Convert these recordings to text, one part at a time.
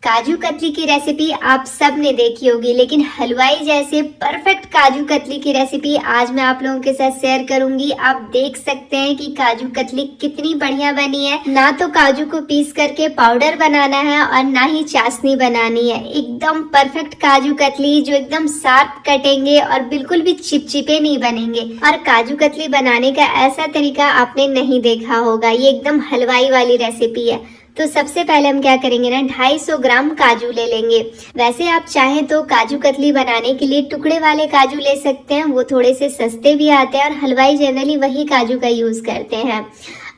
काजू कतली की रेसिपी आप सब ने देखी होगी, लेकिन हलवाई जैसे परफेक्ट काजू कतली की रेसिपी आज मैं आप लोगों के साथ शेयर करूंगी। आप देख सकते हैं कि काजू कतली कितनी बढ़िया बनी है। ना तो काजू को पीस करके पाउडर बनाना है और ना ही चाशनी बनानी है। एकदम परफेक्ट काजू कतली जो एकदम शार्प कटेंगे और बिल्कुल भी चिपचिपे नहीं बनेंगे। और काजू कतली बनाने का ऐसा तरीका आपने नहीं देखा होगा, ये एकदम हलवाई वाली रेसिपी है। तो सबसे पहले हम क्या करेंगे ना, 250 ग्राम काजू ले लेंगे। वैसे आप चाहें तो काजू कतली बनाने के लिए टुकड़े वाले काजू ले सकते हैं, वो थोड़े से सस्ते भी आते हैं और हलवाई जनरली वही काजू का यूज करते हैं।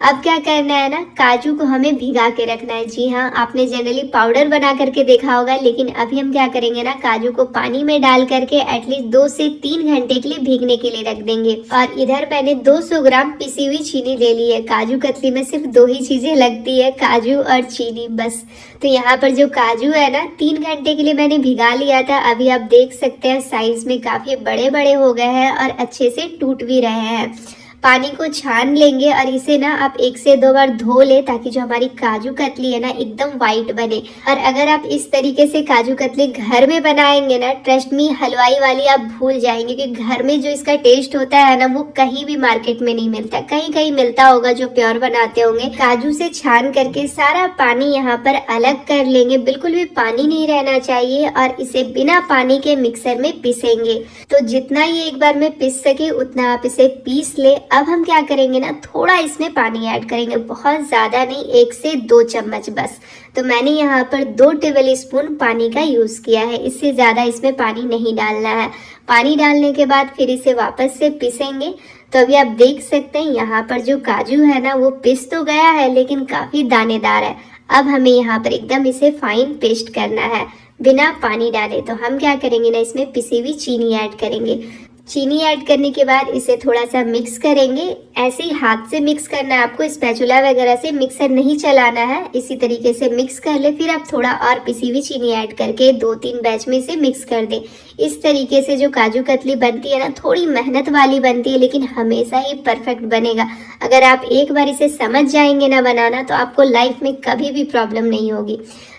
अब क्या करना है ना, काजू को हमें भिगा के रखना है। जी हाँ, आपने जनरली पाउडर बना करके देखा होगा, लेकिन अभी हम क्या करेंगे ना, काजू को पानी में डाल करके एटलीस्ट 2 से 3 घंटे के लिए भीगने के लिए रख देंगे। और इधर मैंने 200 ग्राम पिसी हुई चीनी ले ली है। काजू कतली में सिर्फ 2 ही चीजें लगती है, काजू और चीनी, बस। तो यहाँ पर जो काजू है ना, 3 घंटे के लिए मैंने भिगा लिया था। अभी आप देख सकते हैं साइज में काफी बड़े बड़े हो गए हैं और अच्छे से टूट भी रहे हैं। पानी को छान लेंगे और इसे ना आप 1 से 2 बार धो ले, ताकि जो हमारी काजू कतली है ना एकदम वाइट बने। और अगर आप इस तरीके से काजू कतली घर में बनाएंगे ना, ट्रस्ट मी, हलवाई वाली आप भूल जाएंगे, क्योंकि घर में जो इसका टेस्ट होता है ना, वो कहीं भी मार्केट में नहीं मिलता। कहीं कहीं मिलता होगा जो प्योर बनाते होंगे। काजू से छान करके सारा पानी यहाँ पर अलग कर लेंगे, बिल्कुल भी पानी नहीं रहना चाहिए। और इसे बिना पानी के मिक्सर में पीसेंगे। तो जितना ये एक बार में पीस सके उतना आप इसे पीस ले। अब हम क्या करेंगे ना, थोड़ा इसमें पानी ऐड करेंगे, बहुत ज्यादा नहीं, 1 से 2 चम्मच बस। तो मैंने यहाँ पर 2 टेबल स्पून पानी का यूज किया है, इससे ज्यादा इसमें पानी नहीं डालना है। पानी डालने के बाद फिर इसे वापस से पीसेंगे। तो अभी आप देख सकते हैं यहाँ पर जो काजू है ना, वो पिस तो गया है लेकिन काफी दानेदार है। अब हमें यहाँ पर एकदम इसे फाइन पेस्ट करना है बिना पानी डाले। तो हम क्या करेंगे ना, इसमें पिसी हुई चीनी ऐड करेंगे। चीनी ऐड करने के बाद इसे थोड़ा सा मिक्स करेंगे। ऐसे ही हाथ से मिक्स करना है आपको, स्पैचुला वगैरह से मिक्सर नहीं चलाना है। इसी तरीके से मिक्स कर ले। फिर आप थोड़ा और पिसी हुई चीनी ऐड करके 2-3 बैच में इसे मिक्स कर दें। इस तरीके से जो काजू कतली बनती है ना, थोड़ी मेहनत वाली बनती है लेकिन हमेशा ही परफेक्ट बनेगा। अगर आप एक बार इसे समझ जाएंगे ना बनाना, तो आपको लाइफ में कभी भी प्रॉब्लम नहीं होगी।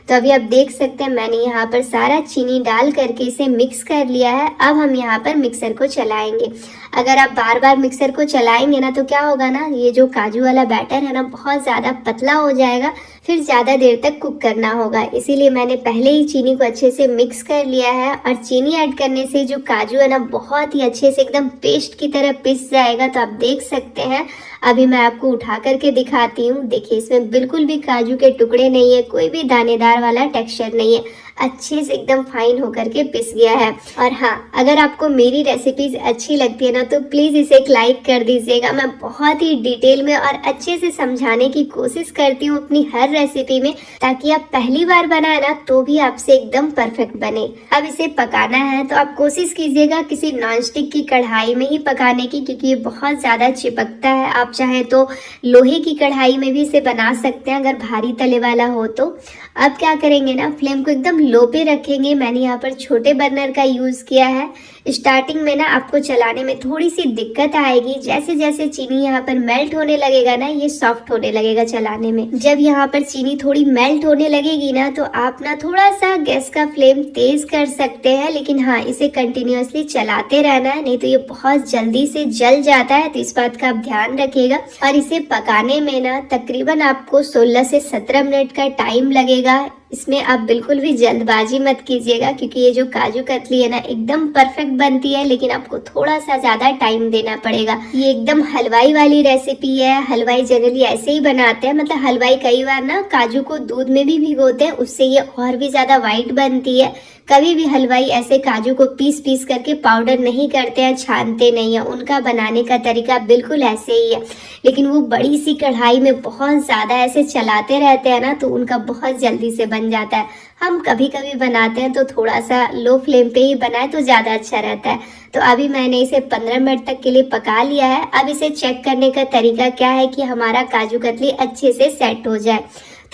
तो अभी आप देख सकते हैं मैंने यहाँ पर सारा चीनी डाल करके इसे मिक्स कर लिया है। अब हम यहाँ पर मिक्सर को चलाएंगे। अगर आप बार बार मिक्सर को चलाएंगे ना, तो क्या होगा ना, ये जो काजू वाला बैटर है ना, बहुत ज़्यादा पतला हो जाएगा, फिर ज़्यादा देर तक कुक करना होगा। इसीलिए मैंने पहले ही चीनी को अच्छे से मिक्स कर लिया है। और चीनी ऐड करने से जो काजू है ना, बहुत ही अच्छे से एकदम पेस्ट की तरह पिस जाएगा। तो आप देख सकते हैं, अभी मैं आपको उठा करके दिखाती हूँ। देखिए, इसमें बिल्कुल भी काजू के टुकड़े नहीं है, कोई भी दानेदार वाला टेक्सचर नहीं है, अच्छे से एकदम फाइन होकर के पिस गया है। और हाँ, अगर आपको मेरी रेसिपीज अच्छी लगती है ना, तो प्लीज इसे एक लाइक कर दीजिएगा। मैं बहुत ही डिटेल में और अच्छे से समझाने की कोशिश करती हूँ अपनी हर रेसिपी में, ताकि आप पहली बार बनाए ना तो भी आपसे एकदम परफेक्ट बने। अब इसे पकाना है तो आप कोशिश कीजिएगा किसी नॉनस्टिक की कढ़ाई में ही पकाने की, क्योंकि ये बहुत ज्यादा चिपकता है। आप चाहे तो लोहे की कढ़ाई में भी इसे बना सकते हैं, अगर भारी तले वाला हो तो। अब क्या करेंगे ना, फ्लेम को एकदम लो पे रखेंगे। मैंने यहाँ पर छोटे बर्नर का यूज किया है। स्टार्टिंग में ना आपको चलाने में थोड़ी सी दिक्कत आएगी। जैसे जैसे चीनी यहाँ पर मेल्ट होने लगेगा ना, ये सॉफ्ट होने लगेगा चलाने में। जब यहाँ पर चीनी थोड़ी मेल्ट होने लगेगी ना, तो आप ना थोड़ा सा गैस का फ्लेम तेज कर सकते हैं, लेकिन हाँ, इसे कंटिन्यूअसली चलाते रहना है, नहीं तो ये बहुत जल्दी से जल जाता है। तो इस बात का आप ध्यान रखिएगा। और इसे पकाने में ना तकरीबन आपको 16 से 17 मिनट का टाइम लगेगा। इसमें आप बिल्कुल भी जल्दबाजी मत कीजिएगा, क्योंकि ये जो काजू कतली है ना, एकदम परफेक्ट बनती है, लेकिन आपको थोड़ा सा ज्यादा टाइम देना पड़ेगा। ये एकदम हलवाई वाली रेसिपी है। हलवाई जनरली ऐसे ही बनाते हैं, मतलब हलवाई कई बार ना काजू को दूध में भी भिगोते हैं, उससे ये और भी ज्यादा वाइट बनती है। कभी भी हलवाई ऐसे काजू को पीस पीस करके पाउडर नहीं करते हैं, छानते नहीं है। उनका बनाने का तरीका बिल्कुल ऐसे ही है, लेकिन वो बड़ी सी कढ़ाई में बहुत ज्यादा ऐसे चलाते रहते हैं ना, तो उनका बहुत जल्दी से बन जाता है। हम कभी कभी बनाते हैं तो थोड़ा सा लो फ्लेम पे ही बनाए तो ज्यादा अच्छा रहता है। तो अभी मैंने इसे 15 मिनट तक के लिए पका लिया है। अब इसे चेक करने का तरीका क्या है कि हमारा काजू कतली अच्छे से सेट हो जाए।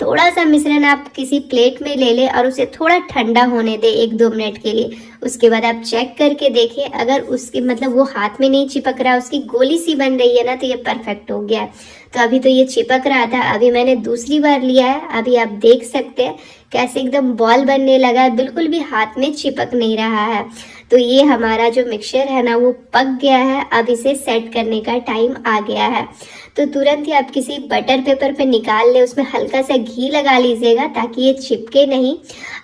थोड़ा सा मिश्रण आप किसी प्लेट में ले ले और उसे थोड़ा ठंडा होने दे 1-2 मिनट के लिए। उसके बाद आप चेक करके देखें, अगर उसके मतलब वो हाथ में नहीं चिपक रहा, उसकी गोली सी बन रही है ना, तो ये परफेक्ट हो गया है। तो अभी तो ये चिपक रहा था, अभी मैंने दूसरी बार लिया है, अभी आप देख सकते हैं कैसे एकदम बॉल बनने लगा है, बिल्कुल भी हाथ में चिपक नहीं रहा है। तो ये हमारा जो मिक्सचर है ना वो पक गया है, अब इसे सेट करने का टाइम आ गया है। तो तुरंत ही आप किसी बटर पेपर पे निकाल ले, उसमें हल्का सा घी लगा लीजिएगा ताकि ये चिपके नहीं।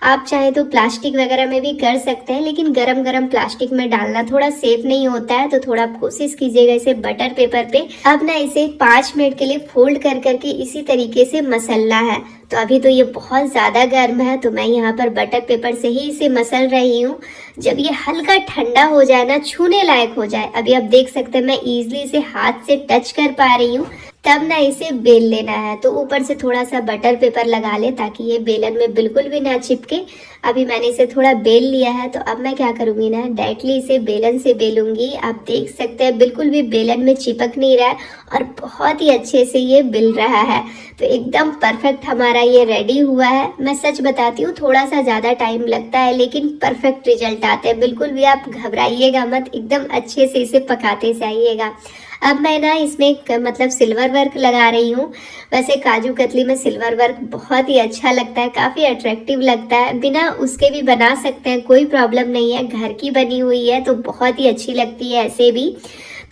आप चाहे तो प्लास्टिक वगैरह में भी कर सकते हैं, लेकिन गरम गरम प्लास्टिक में डालना थोड़ा सेफ नहीं होता है, तो थोड़ा आप कोशिश कीजिएगा इसे बटर पेपर पे। अब ना इसे 5 मिनट के लिए फोल्ड कर करके इसी तरीके से मसलना है। तो अभी तो ये बहुत ज़्यादा गर्म है, तो मैं यहाँ पर बटर पेपर से ही इसे मसल रही हूँ। जब ये हल्का ठंडा हो जाए ना, छूने लायक हो जाए, अभी आप देख सकते हैं मैं इजीली इसे हाथ से टच कर पा रही हूँ, तब ना इसे बेल लेना है। तो ऊपर से थोड़ा सा बटर पेपर लगा ले ताकि ये बेलन में बिल्कुल भी ना चिपके। अभी मैंने इसे थोड़ा बेल लिया है, तो अब मैं क्या करूँगी ना, डायरेक्टली इसे बेलन से बेलूंगी। आप देख सकते हैं बिल्कुल भी बेलन में चिपक नहीं रहा है और बहुत ही अच्छे से ये बिल रहा है। तो एकदम परफेक्ट हमारा ये रेडी हुआ है। मैं सच बताती हूँ, थोड़ा सा ज़्यादा टाइम लगता है लेकिन परफेक्ट रिजल्ट आते हैं। बिल्कुल भी आप घबराइएगा मत, एकदम अच्छे से इसे पकाते जाइएगा। अब मैं ना इसमें मतलब सिल्वर वर्क लगा रही हूँ। वैसे काजू कतली में सिल्वर वर्क बहुत ही अच्छा लगता है, काफ़ी अट्रैक्टिव लगता है। बिना उसके भी बना सकते हैं, कोई प्रॉब्लम नहीं है। घर की बनी हुई है तो बहुत ही अच्छी लगती है ऐसे भी।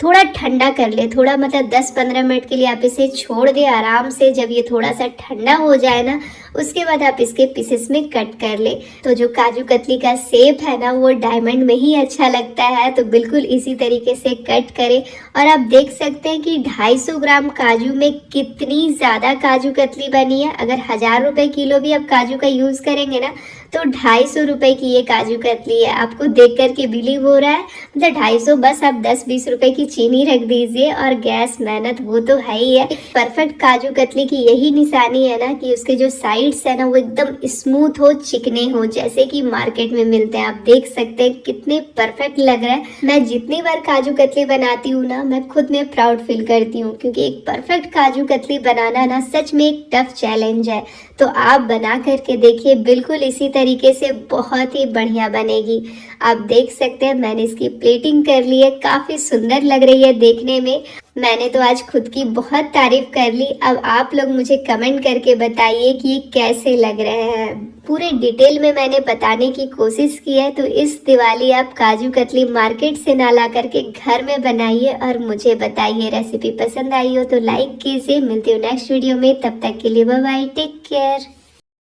थोड़ा ठंडा कर ले, थोड़ा मतलब 10-15 मिनट के लिए आप इसे छोड़ दे आराम से। जब ये थोड़ा सा ठंडा हो जाए ना, उसके बाद आप इसके पीसेस में कट कर ले। तो जो काजू कतली का शेप है ना, वो डायमंड में ही अच्छा लगता है, तो बिल्कुल इसी तरीके से कट करें। और आप देख सकते हैं कि 250 ग्राम काजू में कितनी ज़्यादा काजू कतली बनी है। अगर 1000 रुपये किलो भी आप काजू का यूज़ करेंगे ना, तो 250 रुपये की ये काजू कतली है। आपको देख करके बिलीव हो रहा है, मतलब 250, बस आप 10-20 रुपए की चीनी रख दीजिए और गैस मेहनत वो तो है ही है। परफेक्ट काजू कतली की यही निशानी है ना कि उसके जो साइड्स है ना वो एकदम स्मूथ हो, चिकने हो, जैसे कि मार्केट में मिलते हैं। आप देख सकते हैं कितने परफेक्ट लग रहा है। मैं जितनी बार काजू कतली बनाती हूँ ना, मैं खुद में प्राउड फील करती हूँ, क्योंकि एक परफेक्ट काजू कतली बनाना ना सच में एक टफ चैलेंज है। तो आप बना करके देखिए, बिल्कुल इसी तरीके से बहुत ही बढ़िया बनेगी। आप देख सकते हैं मैंने इसकी प्लेटिंग कर ली है, काफ़ी सुंदर लग रही है देखने में। मैंने तो आज खुद की बहुत तारीफ कर ली। अब आप लोग मुझे कमेंट करके बताइए कि ये कैसे लग रहे हैं। पूरे डिटेल में मैंने बताने की कोशिश की है। तो इस दिवाली आप काजू कतली मार्केट से ना ला करके घर में बनाइए और मुझे बताइए। रेसिपी पसंद आई हो तो लाइक कीजिए। मिलती हूँ नेक्स्ट वीडियो में, तब तक के लिए बाय बाय, टेक केयर।